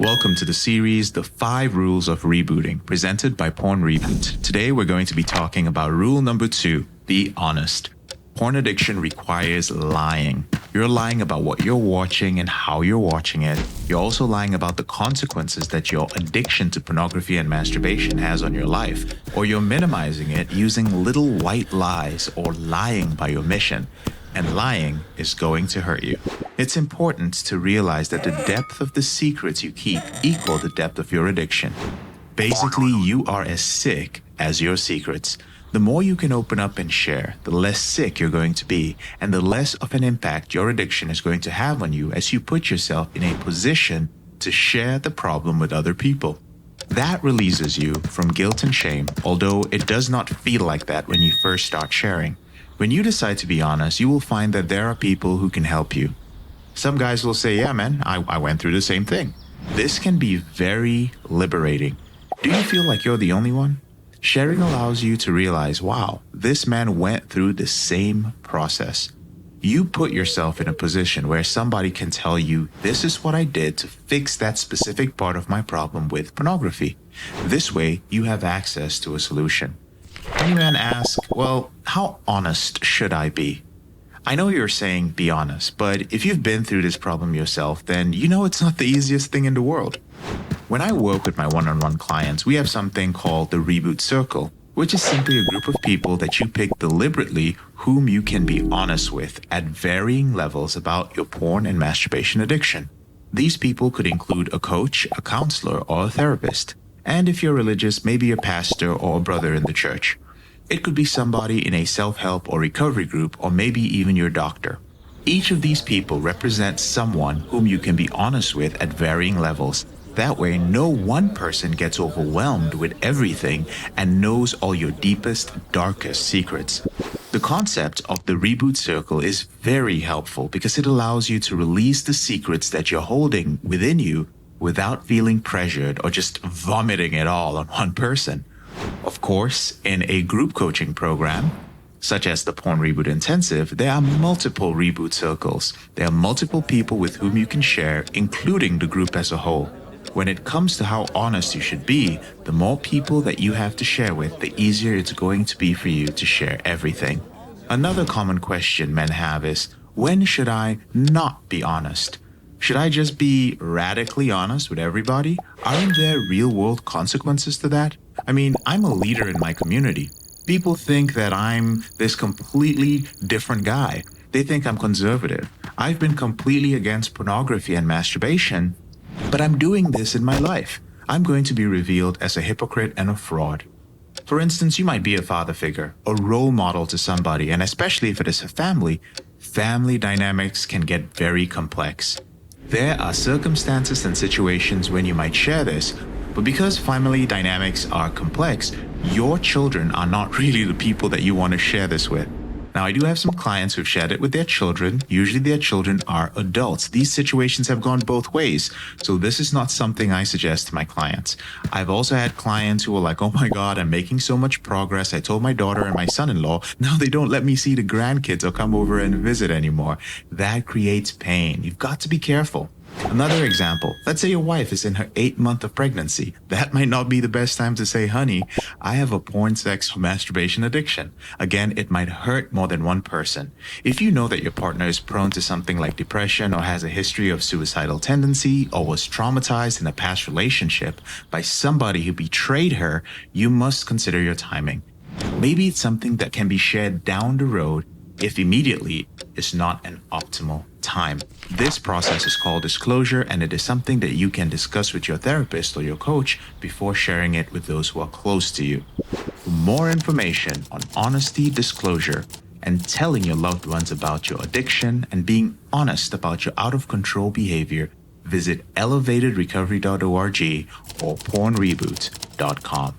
Welcome to the series, The 5 Rules of Rebooting, presented by Porn Reboot. Today we're going to be talking about rule number 2, be honest. Porn addiction requires lying. You're lying about what you're watching and how you're watching it. You're also lying about the consequences that your addiction to pornography and masturbation has on your life. Or you're minimizing it using little white lies or lying by omission. And lying is going to hurt you. It's important to realize that the depth of the secrets you keep equal the depth of your addiction. Basically, you are as sick as your secrets. The more you can open up and share, the less sick you're going to be, and the less of an impact your addiction is going to have on you as you put yourself in a position to share the problem with other people. That releases you from guilt and shame, although it does not feel like that when you first start sharing. When you decide to be honest, you will find that there are people who can help you. Some guys will say, yeah, man, I went through the same thing. This can be very liberating. Do you feel like you're the only one? Sharing allows you to realize, wow, this man went through the same process. You put yourself in a position where somebody can tell you, this is what I did to fix that specific part of my problem with pornography. This way, you have access to a solution. Many men ask, well, how honest should I be? I know you're saying be honest, but if you've been through this problem yourself, then you know it's not the easiest thing in the world. When I work with my one-on-one clients, we have something called the Reboot Circle, which is simply a group of people that you pick deliberately whom you can be honest with at varying levels about your porn and masturbation addiction. These people could include a coach, a counselor, or a therapist. And if you're religious, maybe a pastor or a brother in the church. It could be somebody in a self-help or recovery group, or maybe even your doctor. Each of these people represents someone whom you can be honest with at varying levels. That way, no one person gets overwhelmed with everything and knows all your deepest, darkest secrets. The concept of the Reboot Circle is very helpful because it allows you to release the secrets that you're holding within you without feeling pressured or just vomiting it all on one person. Of course, in a group coaching program, such as the Porn Reboot Intensive, there are multiple Reboot Circles. There are multiple people with whom you can share, including the group as a whole. When it comes to how honest you should be, the more people that you have to share with, the easier it's going to be for you to share everything. Another common question men have is, when should I not be honest? Should I just be radically honest with everybody? Aren't there real-world consequences to that? I mean, I'm a leader in my community. People think that I'm this completely different guy. They think I'm conservative. I've been completely against pornography and masturbation, but I'm doing this in my life. I'm going to be revealed as a hypocrite and a fraud. For instance, you might be a father figure, a role model to somebody, and especially if it is a family dynamics can get very complex. There are circumstances and situations when you might share this, but because family dynamics are complex, your children are not really the people that you want to share this with. Now, I do have some clients who've shared it with their children. Usually their children are adults. These situations have gone both ways, so this is not something I suggest to my clients. I've also had clients who are like, oh my God, I'm making so much progress. I told my daughter and my son-in-law, now they don't let me see the grandkids or come over and visit anymore. That creates pain. You've got to be careful. Another example, let's say your wife is in her 8th month of pregnancy. That might not be the best time to say, honey, I have a porn, sex, or masturbation addiction. Again, it might hurt more than one person. If you know that your partner is prone to something like depression or has a history of suicidal tendency or was traumatized in a past relationship by somebody who betrayed her, you must consider your timing. Maybe it's something that can be shared down the road if immediately is not an optimal time. This process is called disclosure, and it is something that you can discuss with your therapist or your coach before sharing it with those who are close to you. For more information on honesty, disclosure, and telling your loved ones about your addiction and being honest about your out-of-control behavior, visit elevatedrecovery.org or pornreboot.com.